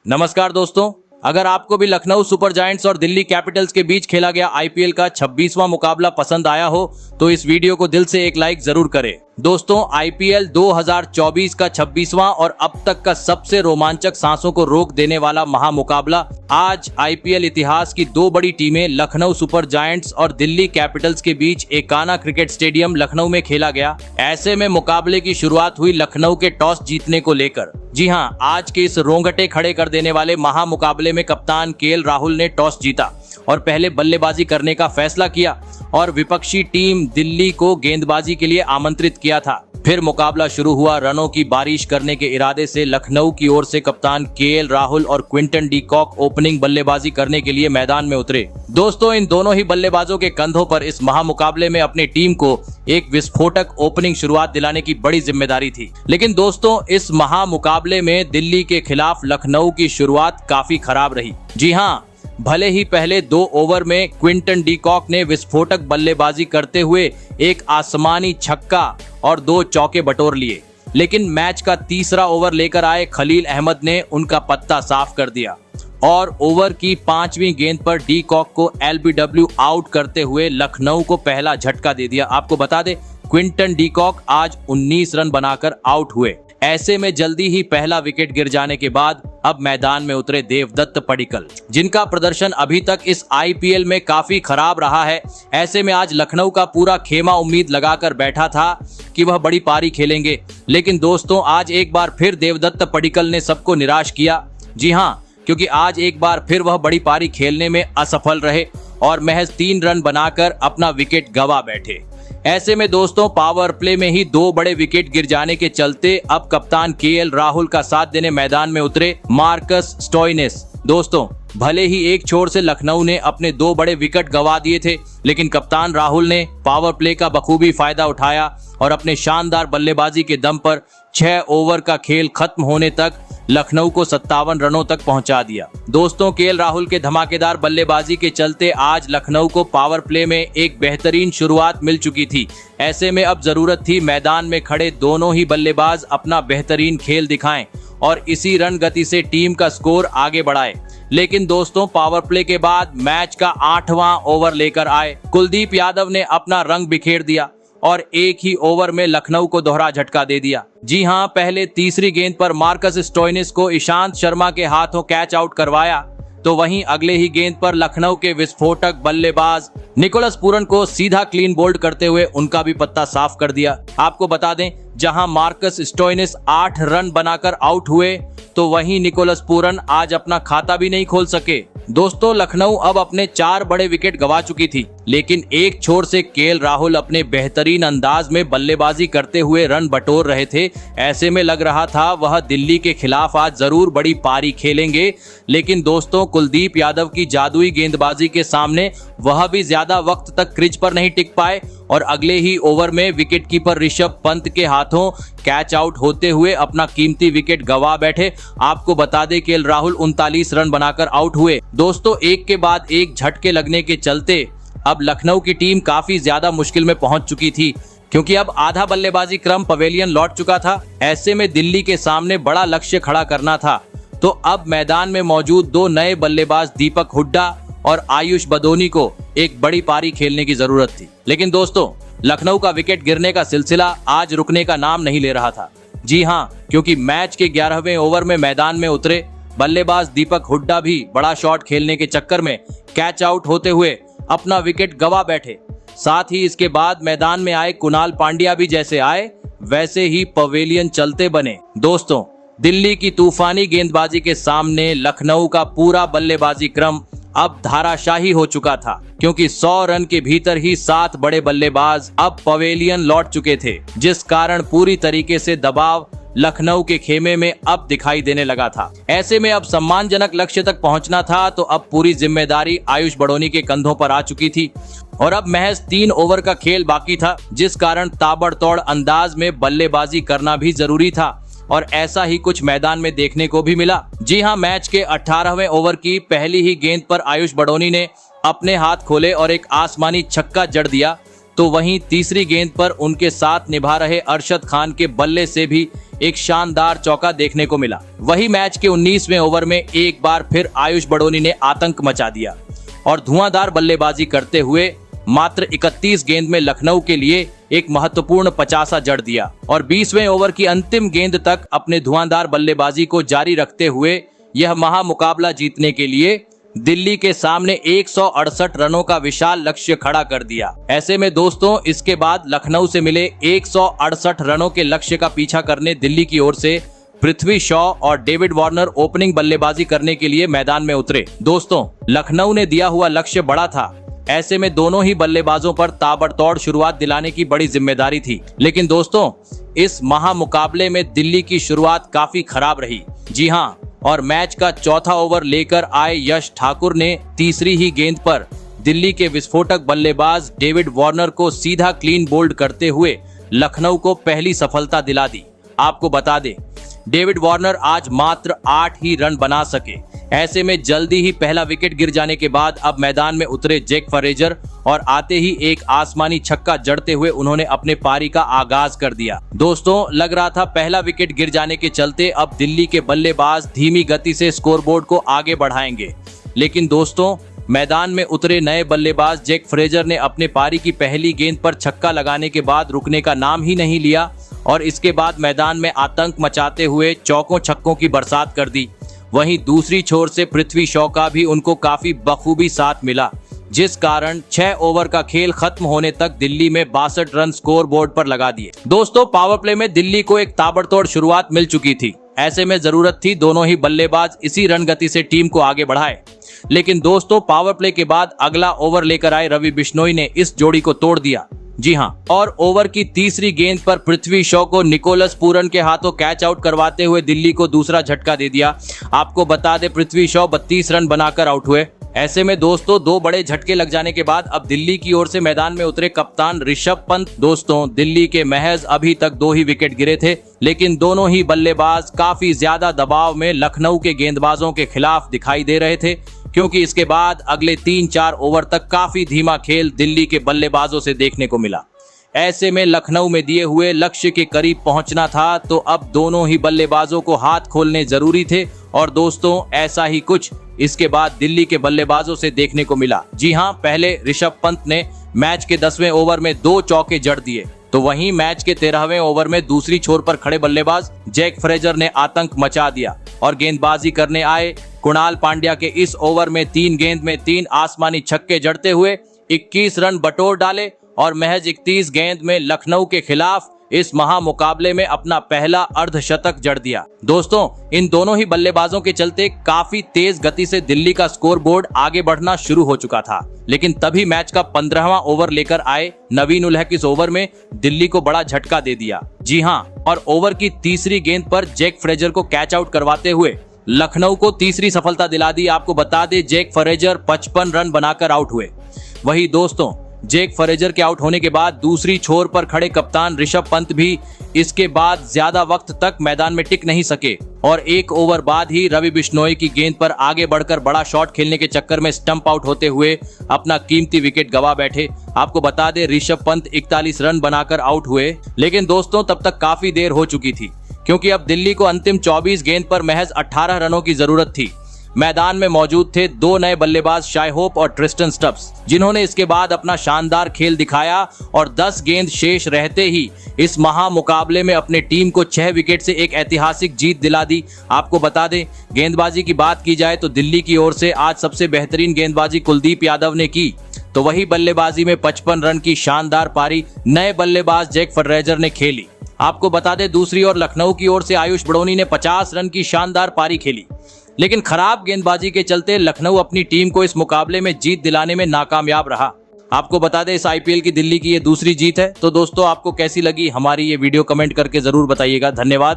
नमस्कार दोस्तों, अगर आपको भी लखनऊ सुपर जायंट्स और दिल्ली कैपिटल्स के बीच खेला गया आईपीएल का 26वां मुकाबला पसंद आया हो तो इस वीडियो को दिल से एक लाइक जरूर करें। दोस्तों, आईपीएल 2024 का 26वां और अब तक का सबसे रोमांचक, सांसों को रोक देने वाला महामुकाबला आज आईपीएल इतिहास की दो बड़ी टीमें लखनऊ सुपर जायंट्स और दिल्ली कैपिटल्स के बीच एकाना क्रिकेट स्टेडियम लखनऊ में खेला गया। ऐसे में मुकाबले की शुरुआत हुई लखनऊ के टॉस जीतने को लेकर। जी हां, आज के इस रोंगटे खड़े कर देने वाले महामुकाबले में कप्तान केएल राहुल ने टॉस जीता और पहले बल्लेबाजी करने का फैसला किया और विपक्षी टीम दिल्ली को गेंदबाजी के लिए आमंत्रित किया था। फिर मुकाबला शुरू हुआ। रनों की बारिश करने के इरादे से लखनऊ की ओर से कप्तान केएल राहुल और क्विंटन डी कॉक ओपनिंग बल्लेबाजी करने के लिए मैदान में उतरे। दोस्तों, इन दोनों ही बल्लेबाजों के कंधों पर इस महामुकाबले में अपनी टीम को एक विस्फोटक ओपनिंग शुरुआत दिलाने की बड़ी जिम्मेदारी थी। लेकिन दोस्तों, इस महामुकाबले में दिल्ली के खिलाफ लखनऊ की शुरुआत काफी खराब रही। जी हाँ, भले ही पहले 2 ओवर में क्विंटन डी कॉक ने विस्फोटक बल्लेबाजी करते हुए एक आसमानी छक्का और 2 चौके बटोर लिए, लेकिन मैच का तीसरा ओवर लेकर आए खलील अहमद ने उनका पत्ता साफ कर दिया और ओवर की 5वीं गेंद पर डी कॉक को एलबीडब्ल्यू आउट करते हुए लखनऊ को पहला झटका दे दिया। आपको बता दें, क्विंटन डी कॉक आज 19 रन बनाकर आउट हुए। ऐसे में जल्दी ही पहला विकेट गिर जाने के बाद अब मैदान में उतरे देवदत्त पडिक्कल, जिनका प्रदर्शन अभी तक इस आईपीएल में काफी खराब रहा है। ऐसे में आज लखनऊ का पूरा खेमा उम्मीद लगाकर बैठा था कि वह बड़ी पारी खेलेंगे, लेकिन दोस्तों, आज एक बार फिर देवदत्त पडिक्कल ने सबको निराश किया। जी हाँ, क्योंकि आज एक बार फिर वह बड़ी पारी खेलने में असफल रहे और महज 3 रन बनाकर अपना विकेट गंवा बैठे। ऐसे में दोस्तों, पावर प्ले में ही 2 बड़े विकेट गिर जाने के चलते अब कप्तान केएल राहुल का साथ देने मैदान में उतरे मार्कस स्टोइनिस। दोस्तों, भले ही एक छोर से लखनऊ ने अपने 2 बड़े विकेट गंवा दिए थे, लेकिन कप्तान राहुल ने पावर प्ले का बखूबी फायदा उठाया और अपने शानदार बल्लेबाजी के दम पर 6 ओवर का खेल खत्म होने तक लखनऊ को 57 रनों तक पहुंचा दिया। दोस्तों, केएल राहुल के धमाकेदार बल्लेबाजी के चलते आज लखनऊ को पावर प्ले में एक बेहतरीन शुरुआत मिल चुकी थी। ऐसे में अब जरूरत थी मैदान में खड़े दोनों ही बल्लेबाज अपना बेहतरीन खेल दिखाएं और इसी रन गति से टीम का स्कोर आगे बढ़ाए। लेकिन दोस्तों, पावर प्ले के बाद मैच का 8वां ओवर लेकर आए कुलदीप यादव ने अपना रंग बिखेर दिया और एक ही ओवर में लखनऊ को दोहरा झटका दे दिया। जी हां, पहले तीसरी गेंद पर मार्कस स्टोइनिस को ईशांत शर्मा के हाथों कैच आउट करवाया, तो वहीं अगले ही गेंद पर लखनऊ के विस्फोटक बल्लेबाज निकोलस पूरन को सीधा क्लीन बोल्ड करते हुए उनका भी पत्ता साफ कर दिया। आपको बता दें, जहां मार्कस स्टोइनिस 8 रन बनाकर आउट हुए, तो वहीं निकोलस पूरन आज अपना खाता भी नहीं खोल सके। दोस्तों, लखनऊ अब अपने 4 बड़े विकेट गंवा चुकी थी, लेकिन एक छोर से केएल राहुल अपने बेहतरीन अंदाज में बल्लेबाजी करते हुए रन बटोर रहे थे। ऐसे में लग रहा था वह दिल्ली के खिलाफ आज जरूर बड़ी पारी खेलेंगे, लेकिन दोस्तों, कुलदीप यादव की जादुई गेंदबाजी के सामने वह भी ज्यादा वक्त तक क्रीज पर नहीं टिक पाए और अगले ही ओवर में विकेटकीपर ऋषभ पंत के हाथों कैच आउट होते हुए अपना कीमती विकेट गंवा बैठे। आपको बता दें, केएल राहुल 39 रन बनाकर आउट हुए। दोस्तों, एक के बाद एक झटके लगने के चलते अब लखनऊ की टीम काफी ज्यादा मुश्किल में पहुंच चुकी थी, क्योंकि अब आधा बल्लेबाजी क्रम पवेलियन लौट चुका था। ऐसे में दिल्ली के सामने बड़ा लक्ष्य खड़ा करना था, तो अब मैदान में मौजूद 2 नए बल्लेबाज दीपक हुड्डा और आयुष बदोनी को एक बड़ी पारी खेलने की जरूरत थी। लेकिन दोस्तों, लखनऊ का विकेट गिरने का सिलसिला आज रुकने का नाम नहीं ले रहा था। जी हां, क्योंकि मैच के 11वें ओवर में मैदान में उतरे बल्लेबाज दीपक हुड्डा भी बड़ा शॉट खेलने के चक्कर में कैच आउट होते हुए अपना विकेट गंवा बैठे। साथ ही इसके बाद मैदान में आए कुणाल पांड्या भी जैसे आए वैसे ही पवेलियन चलते बने। दोस्तों, दिल्ली की तूफानी गेंदबाजी के सामने लखनऊ का पूरा बल्लेबाजी क्रम अब धाराशाही हो चुका था, क्योंकि 100 रन के भीतर ही 7 बड़े बल्लेबाज अब पवेलियन लौट चुके थे, जिस कारण पूरी तरीके से दबाव लखनऊ के खेमे में अब दिखाई देने लगा था। ऐसे में अब सम्मानजनक लक्ष्य तक पहुंचना था, तो अब पूरी जिम्मेदारी आयुष बड़ोनी के कंधों पर आ चुकी थी और अब महज 3 ओवर का खेल बाकी था, जिस कारण ताबड़तोड़ अंदाज में बल्लेबाजी करना भी जरूरी था और ऐसा ही कुछ मैदान में देखने को भी मिला। जी हां, मैच के 18वें ओवर की पहली ही गेंद पर आयुष बड़ोनी ने अपने हाथ खोले और एक आसमानी छक्का जड़ दिया, तो वहीं तीसरी गेंद पर उनके साथ निभा रहे अरशद खान के बल्ले से भी एक शानदार चौका देखने को मिला। वही मैच के 19वें ओवर में एक बार फिर आयुष बड़ोनी ने आतंक मचा दिया और धुआंधार बल्लेबाजी करते हुए मात्र 31 गेंद में लखनऊ के लिए एक महत्वपूर्ण 50 जड़ दिया और 20वें ओवर की अंतिम गेंद तक अपने धुआंधार बल्लेबाजी को जारी रखते हुए यह महामुकाबला जीतने के लिए दिल्ली के सामने 168 रनों का विशाल लक्ष्य खड़ा कर दिया। ऐसे में दोस्तों इसके बाद लखनऊ से मिले 168 रनों के लक्ष्य का पीछा करने दिल्ली की ओर से पृथ्वी शॉ और डेविड वार्नर ओपनिंग बल्लेबाजी करने के लिए मैदान में उतरे। दोस्तों लखनऊ ने दिया हुआ लक्ष्य बड़ा था, ऐसे में दोनों ही बल्लेबाजों पर ताबड़तोड़ शुरुआत दिलाने की बड़ी जिम्मेदारी थी। लेकिन दोस्तों इस महामुकाबले में दिल्ली की शुरुआत काफी खराब रही। जी हाँ, और मैच का चौथा ओवर लेकर आए यश ठाकुर ने तीसरी ही गेंद पर दिल्ली के विस्फोटक बल्लेबाज डेविड वार्नर को सीधा क्लीन बोल्ड करते हुए लखनऊ को पहली सफलता दिला दी। आपको बता दें डेविड वार्नर आज मात्र 8 ही रन बना सके। ऐसे में जल्दी ही पहला विकेट गिर जाने के बाद अब मैदान में उतरे जैक फ्रेजर और आते ही एक आसमानी छक्का जड़ते हुए उन्होंने अपने पारी का आगाज कर दिया। दोस्तों लग रहा था पहला विकेट गिर जाने के चलते अब दिल्ली के बल्लेबाज धीमी गति से स्कोरबोर्ड को आगे बढ़ाएंगे, लेकिन दोस्तों मैदान में उतरे नए बल्लेबाज जैक फ्रेजर ने अपने पारी की पहली गेंद पर छक्का लगाने के बाद रुकने का नाम ही नहीं लिया और इसके बाद मैदान में आतंक मचाते हुए चौकों छक्कों की बरसात कर दी। वहीं दूसरी छोर से पृथ्वी शॉ का भी उनको काफी बखूबी साथ मिला, जिस कारण 6 ओवर का खेल खत्म होने तक दिल्ली में 62 रन स्कोर बोर्ड पर लगा दिए। दोस्तों पावर प्ले में दिल्ली को एक ताबड़तोड़ शुरुआत मिल चुकी थी। ऐसे में जरूरत थी दोनों ही बल्लेबाज इसी रन गति से टीम को आगे बढ़ाए। लेकिन दोस्तों पावर प्ले के बाद अगला ओवर लेकर आए रवि बिश्नोई ने इस जोड़ी को तोड़ दिया। जी हाँ, और ओवर की तीसरी गेंद पर पृथ्वी शॉ को निकोलस पूरन के हाथों कैच आउट करवाते हुए दिल्ली को दूसरा झटका दे दिया। आपको बता दें पृथ्वी शॉ 32 रन बनाकर आउट हुए। ऐसे में दोस्तों 2 बड़े झटके लग जाने के बाद अब दिल्ली की ओर से मैदान में उतरे कप्तान ऋषभ पंत। दोस्तों दिल्ली के महज अभी तक 2 ही विकेट गिरे थे, लेकिन दोनों ही बल्लेबाज काफी ज्यादा दबाव में लखनऊ के गेंदबाजों के खिलाफ दिखाई दे रहे थे, क्योंकि इसके बाद अगले 3-4 ओवर तक काफी धीमा खेल दिल्ली के बल्लेबाजों से देखने को मिला। ऐसे में लखनऊ में दिए हुए लक्ष्य के करीब पहुंचना था, तो अब दोनों ही बल्लेबाजों को हाथ खोलने जरूरी थे और दोस्तों ऐसा ही कुछ इसके बाद दिल्ली के बल्लेबाजों से देखने को मिला। जी हां, पहले ऋषभ पंत ने मैच के 10वें ओवर में 2 चौके जड़ दिए, तो वहीं मैच के 13वें ओवर में दूसरी छोर पर खड़े बल्लेबाज जैक फ्रेजर ने आतंक मचा दिया और गेंदबाजी करने आए कुणाल पांड्या के इस ओवर में 3 गेंद में 3 आसमानी छक्के जड़ते हुए 21 रन बटोर डाले और महज 31 गेंद में लखनऊ के खिलाफ इस महामुकाबले में अपना पहला अर्धशतक जड़ दिया। दोस्तों इन दोनों ही बल्लेबाजों के चलते काफी तेज गति से दिल्ली का स्कोर बोर्ड आगे बढ़ना शुरू हो चुका था, लेकिन तभी मैच का 15वां ओवर लेकर आए नवीन उल हक इस ओवर में दिल्ली को बड़ा झटका दे दिया। जी हां, और ओवर की तीसरी गेंद पर जैक फ्रेजर को कैच आउट करवाते हुए लखनऊ को तीसरी सफलता दिला दी। आपको बता दें जैक फ्रेजर 55 रन बनाकर आउट हुए। वही दोस्तों जैक फ्रेजर के आउट होने के बाद दूसरी छोर पर खड़े कप्तान ऋषभ पंत भी इसके बाद ज्यादा वक्त तक मैदान में टिक नहीं सके और 1 ओवर बाद ही रवि बिश्नोई की गेंद पर आगे बढ़कर बड़ा शॉट खेलने के चक्कर में स्टंप आउट होते हुए अपना कीमती विकेट गवा बैठे। आपको बता दें ऋषभ पंत 41 रन बनाकर आउट हुए, लेकिन दोस्तों तब तक काफी देर हो चुकी थी, क्योंकि अब दिल्ली को अंतिम 24 गेंद पर महज 18 रनों की जरूरत थी। मैदान में मौजूद थे 2 नए बल्लेबाज शाय होप और ट्रिस्टन स्टब्स, जिन्होंने इसके बाद अपना शानदार खेल दिखाया और 10 गेंद शेष रहते ही इस महामुकाबले में अपने टीम को 6 विकेट से एक ऐतिहासिक जीत दिला दी। आपको बता दें गेंदबाजी की बात की जाए तो दिल्ली की ओर से आज सबसे बेहतरीन गेंदबाजी कुलदीप यादव ने की, तो वही बल्लेबाजी में 55 रन की शानदार पारी नए बल्लेबाज जैक फ्रेजर ने खेली। आपको बता दें दूसरी ओर लखनऊ की ओर से आयुष बड़ोनी ने 50 रन की शानदार पारी खेली, लेकिन खराब गेंदबाजी के चलते लखनऊ अपनी टीम को इस मुकाबले में जीत दिलाने में नाकामयाब रहा। आपको बता दें इस आईपीएल की दिल्ली की ये दूसरी जीत है। तो दोस्तों आपको कैसी लगी हमारी ये वीडियो कमेंट करके जरूर बताइएगा। धन्यवाद।